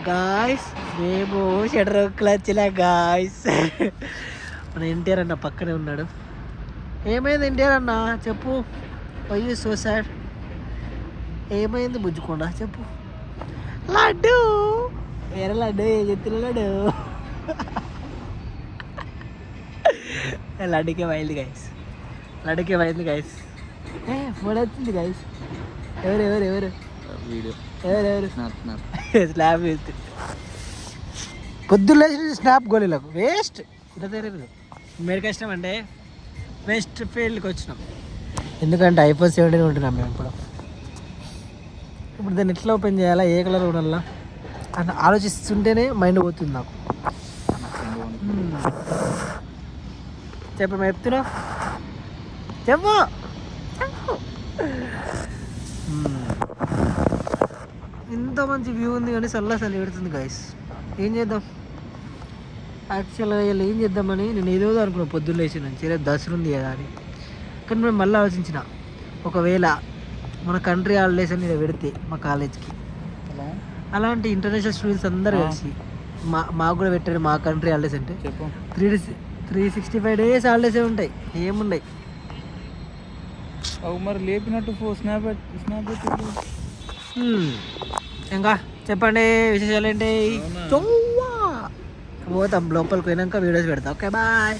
Guys మేము షెడ్రోక్లు వచ్చిన guys. మన ఎన్టీఆర్ అన్న పక్కనే ఉన్నాడు. ఏమైంది ఎన్టీఆర్ అన్న చెప్పు. అయ్యో సో సాడ్. ఏమైంది బుజ్జుకోండా చెప్పు. లడ్డు వేరే లడ్డు ఏ చెప్తున్న లడ్డు. లడ్డుకే పోయింది గైస్. లడ్డుకే పోయింది గైస్. ఫోన్ వచ్చింది గైస్. ఎవరు ఎవరు ఎవరు వీడియో ఎవరెవరు స్నాప్ వేస్తే పొద్దున్న స్నాప్ గోళీలకు వేస్ట్. ఇంత తెలియదు మేరకు ఇష్టం అంటే వెస్ట్ ఫీల్డ్కి వచ్చినాం. ఎందుకంటే ఐఫోన్ 17 ఉంటున్నాం మేము ఇప్పుడు దాన్ని ఎట్లా ఓపెన్ చేయాలా, ఏ కలర్ ఉండాలా అని ఆలోచిస్తుంటేనే మైండ్ పోతుంది నాకు. చెప్పు చెప్తున్నా చెప్పు. ఇంత మంచి వ్యూ ఉంది కానీ చల్ల పెడుతుంది గైస్. ఏం చేద్దాం యాక్చువల్గా వీళ్ళు ఏం చేద్దామని నేను ఏదో అనుకున్నాను పొద్దున్న లేచి నుంచి, రేపు దసరా ఉంది కదా అని. కానీ మేము మళ్ళీ ఆలోచించిన, ఒకవేళ మన కంట్రీ హాలిడేస్ అని నేను పెడితే మా కాలేజ్కి అలాంటి ఇంటర్నేషనల్ స్టూడెంట్స్ అందరూ కలిసి మాకు కూడా పెట్టారు మా కంట్రీ హాలిడేస్ అంటే 365 days హాలిడేసే ఉంటాయి, ఏముండయి. మరి లేపినట్టు స్నాప్ ఇంకా చెప్పండి విశేషాలు ఏంటి. పోతాం లోపలికి పోయినాక వీడియోస్ పెడతాం. Okay bye.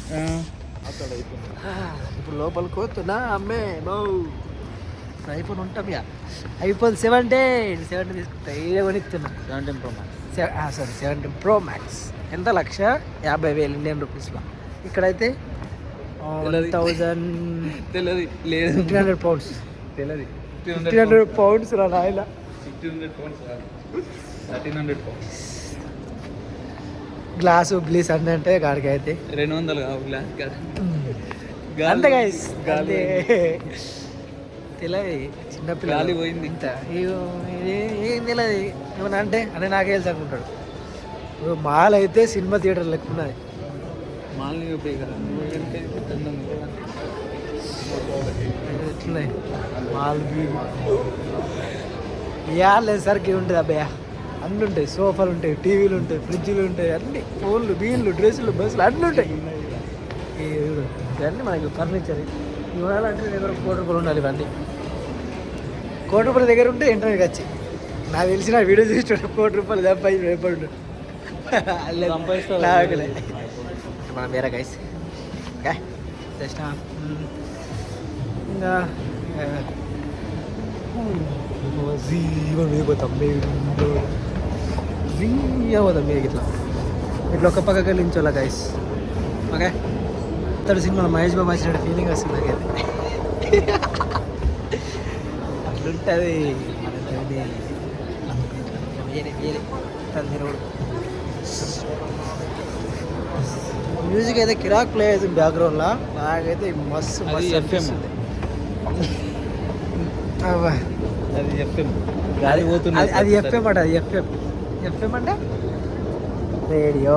ఇప్పుడు లోపలికి పోతున్నా అమ్మే బౌ ఐఫోన్ ఉంటాం ఇక. ఐఫోన్ 17 తీసుకుంటా. ఏ కొనిస్తున్నా 17 Pro Max. 17 Pro Max. ఎంత 1,50,000 ఇండియన్ రూపీస్లో. ఇక్కడైతే 1,300 pounds. 1,500 pounds రా నాయన. 1,300 pounds. గ్లాసు గ్లీస్ అంటే గాడికి అయితే 200 గ్లాస్ అంతే గైస్. తెలియదు చిన్నపిల్లలు పోయింది ఇంత ఏం తెలియదు. ఏమన్నా అంటే నాకే తెలుసు అనుకుంటాడు. మాల్ అయితే సినిమా థియేటర్ లెక్క ఉన్నది. మాల్ని ఎట్లున్నాయి మాల్ లేదు సరికి ఉంటుంది అబ్బాయ. అన్నీ ఉంటాయి, సోఫాలు ఉంటాయి, టీవీలు ఉంటాయి, ఫ్రిడ్జ్లు ఉంటాయి, అన్నీ ఫోన్లు, వీళ్ళు, డ్రెస్సులు, బస్సులు అన్నీ ఉంటాయి. ఇవన్నీ మనకి ఫర్నిచర్ ఇవ్వాలంటే దగ్గర 1 కోటి రూపాయలు ఉండాలి. ఇవన్నీ 1 కోటి రూపాయల దగ్గర ఉంటే ఇంటర్వ్యూకి వచ్చి నాకు తెలిసిన వీడియో చూసి 1 కోటి రూపాయలు సంపాదించబడి మనం వేరే గైస్. ఓకే జస్ట్ ఇంకా పోతాం పోతాం ఇట్లా ఒక పక్కకి వెళ్ళించోలా గైస్. ఓకే అతడు సినిమాలో మహేష్ బాబు వచ్చినట్టు ఫీలింగ్ వస్తుంది నాకైతే. అట్లుంటుంది మ్యూజిక్ అయితే కిరాక్ ప్లే అవుతుంది బ్యాక్గ్రౌండ్లో. నాకైతే మస్తు మస్తు అనిపిస్తుంది. అది ఎఫ్ఎం అది ఎఫ్ఎం అట. అది ఎఫ్ఎం అంటే రేడియో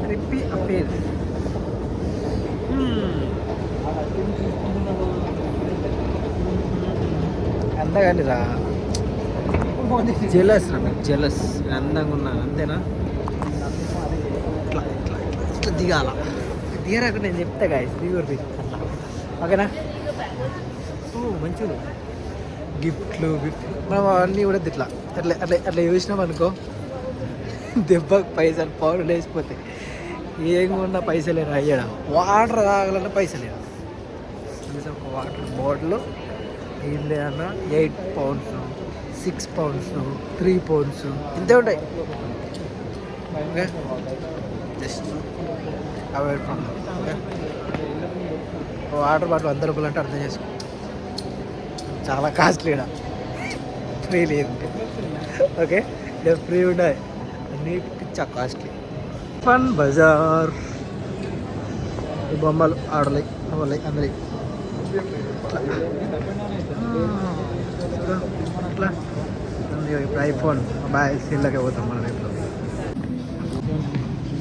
క్రిప్పీ అఫేర్. అంతగాని రా జెలస్ రా, జెలస్ అందంగా ఉన్నాను అంతేనా. ఇట్లా ఇట్లా ఇట్లా దిగాల. దిగరాక నేను చెప్తా గాయస్, దిగుర్ది ఓకేనా. మంచిగా గిఫ్ట్లు మనం అన్నీ కూడా ఇట్లా అట్లా అట్లా అట్లా చూసినాం అనుకో, దెబ్బకి పైసలు పౌడర్లు వేసిపోతాయి. ఏం కొన్నా పైసలేనా అయ్యాడా. వాటర్ తాగాలన్నా పైసలేనా. ఒక వాటర్ బాటిల్ ఏం లేదన్నా 8 pounds, 6 pounds, 3 pounds ఇంతే ఉంటాయి. Okay just avoid from. Okay water bottle 100 రూపాయలు అంటే అర్థం చేసుకో, చాలా కాస్ట్లీ. ఫ్రీ లేదు. ఓకే ఫ్రీ ఉండాలి, అన్నీ పిచ్చా కాస్ట్లీ. ఫన్ బజార్ బొమ్మలు ఆడలే అవ్వలే అందరి అట్లా. ఇప్పుడు ఐఫోన్ బాయ్ సీన్లోకి పోతాం మనం రేపు.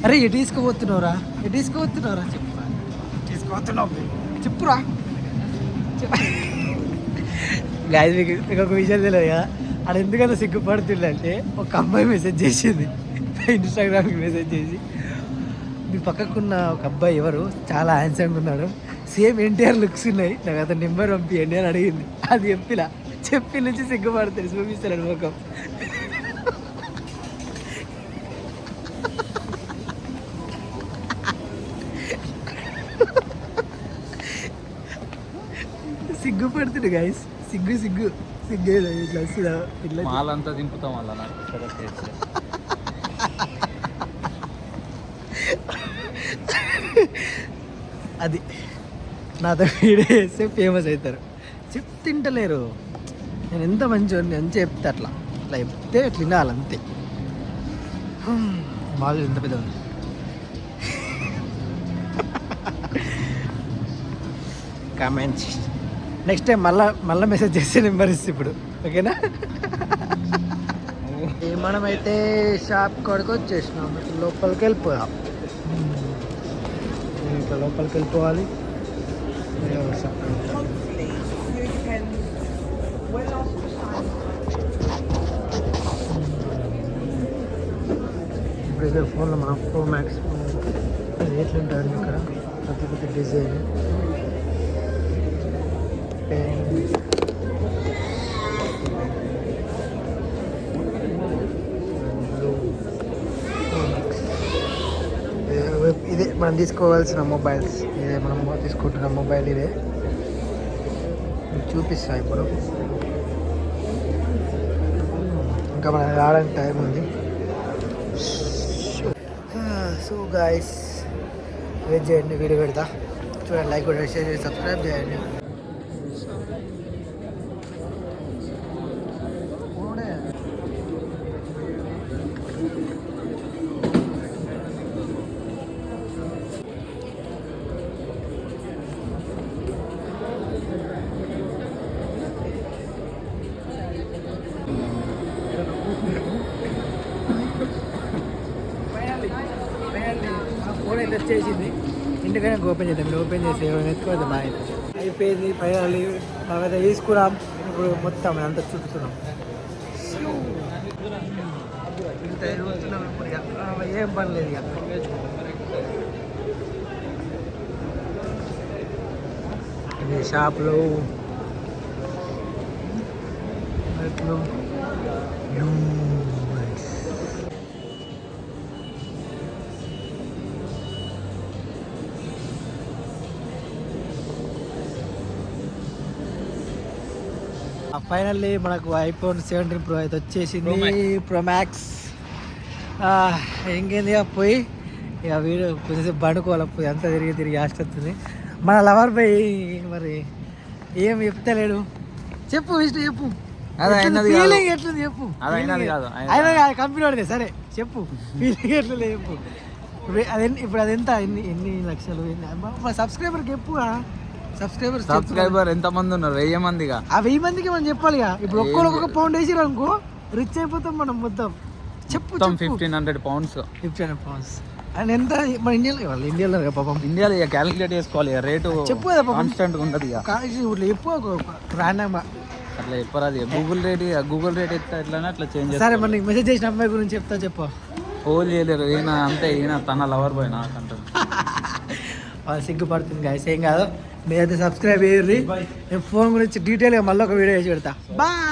అరే ఎటు తీసుకుపోతున్నావురా, ఎటు తీసుకుపోతున్నావురా చెప్పు. తీసుకుపోతున్నావు చెప్పురా. గాయస్ మీకు ఒక విషయం తెలియదు కదా, అది ఎందుకన్నా సిగ్గుపడుతుందంటే ఒక అమ్మాయి మెసేజ్ చేసింది ఇన్స్టాగ్రామ్కి మెసేజ్ చేసి మీ పక్కకున్న ఒక అబ్బాయి ఎవరు చాలా హ్యాండ్సమ్గా ఉన్నాడు, సేమ్ ఎన్టీఆర్ లుక్స్ ఉన్నాయి, నాకు అతను నెంబర్ పంపియండి అని అడిగింది. అది చెప్పి నుంచి సిగ్గుపడుతుంది, చూపిస్తాడు ముఖం. సిగ్గుపడుతుంది గైస్, సిగ్గు ఇట్లా వస్తుందా ఇట్లా మాలంతా దింపుతాం అలా నాకు అది నాతో వీడియో చేస్తే ఫేమస్ అవుతారు. తింటలేరు, నేను ఎంత మంచిగా అని చెప్తే అట్లా చెప్తే అట్లా వినాలి అంతే. మాలు ఎంత పెద్ద ఉంది. కామెంట్స్ నెక్స్ట్ టైం మళ్ళీ మెసేజ్ చేస్తే నెంబర్ ఇస్తే ఇప్పుడు ఓకేనా. మనమైతే షాప్ కాడికి వచ్చేసినాం, లోపలికి వెళ్ళిపోయాం. ఇంకా లోపలికి వెళ్ళిపోవాలి. ఇప్పుడు ఇదే ఫోన్లో మన ప్రో మ్యాక్స్ రేట్లు ఉంటాడు ఇక్కడ, ప్రతి డిజైన్ ఇదే మనం తీసుకోవాల్సిన మొబైల్స్. ఇదే మనం తీసుకుంటున్న మొబైల్ ఇదే, చూపిస్తా ఇప్పుడు. ఇంకా మనకి రావడానికి టైం ఉంది. సో గాయస్ వెయిట్ చేయండి, వీడియో పెడతా చూడండి, లైక్ కూడా షేర్ చేసి సబ్స్క్రైబ్ చేయండి. ఫోన్ అయితే వచ్చేసింది, ఇంటికైనా ఓపెన్ చేద్దాం. మీరు ఓపెన్ చేసి ఎవరైనా ఎత్తుకోవద్దు, మా అయిపోయింది. ఫైనల్లీ మేమైతే తీసుకున్నాం. ఇప్పుడు మొత్తం అంతా చుట్టుతున్నాం. ఇంత ఎదుగుతున్నాం ఇప్పుడు ఇక, ఏం పని లేదు ఇక. ఇది షాప్లో ఫైనల్లీ మనకు ఐఫోన్ 17 Pro అయితే వచ్చేసింది, ప్రో మ్యాక్స్. ఇంకేంది ఇక పోయి ఇక వీడియో కొంచెంసేపు బండుకోవాలి. పోయి అంతా తిరిగి వస్తుంది. మన లవర్ బై మరి ఏం చెప్తలేడు, చెప్పు విష్ణు చెప్పు, ఫీలింగ్ ఎట్లుంది చెప్పు. అయినా కంపెనీ వాడితే సరే చెప్పు, ఫీలింగ్ ఎట్లుంది చెప్పు. ఇప్పుడు అది ఎంత, ఎన్ని లక్షలు సబ్స్క్రైబర్కి చెప్పు. సబ్స్క్రైబర్ ఎంత మంది ఉన్నారు? 1000 మందిగా. ఆ 1000 మందికి మనం చెప్పాలి. ఇప్పుడు ఒక్కొక్క పౌండ్ వేసిరు అనుకో రిచ్ అయిపోతాం మనం మొత్తం. చెప్పు 1500 pounds. 1500 pounds అండ్ ఎంత మన ఇండియాలో పాపం, ఇండియాలో ఇక క్యాలిక్యులేట్ చేసుకోవాలి రేటు. చెప్పు కదా కాన్స్టెంట్ ఉంటుంది ఇక. ఇట్లా చెప్పు రాండంగా అట్లా చెప్పరు. అది గూగుల్ రేట్ ఎట్లా అట్లా చేంజ్. సరే మరి నీకు మెసేజ్ చేసిన అమ్మాయి గురించి చెప్తా చెప్పు. హోల్ చేయలేరు ఈయన, అంతే ఈయన తన లవర్ బాయ్ నాకంటారు. వాళ్ళు సిగ్గుపడుతుంది గాయస్, ఏం కాదు. మీరైతే సబ్స్క్రైబ్ చేయర్రి. నేను ఫోన్ గురించి డీటెయిల్గా మళ్ళీ ఒక వీడియో చేసి పెడతా. బాయ్.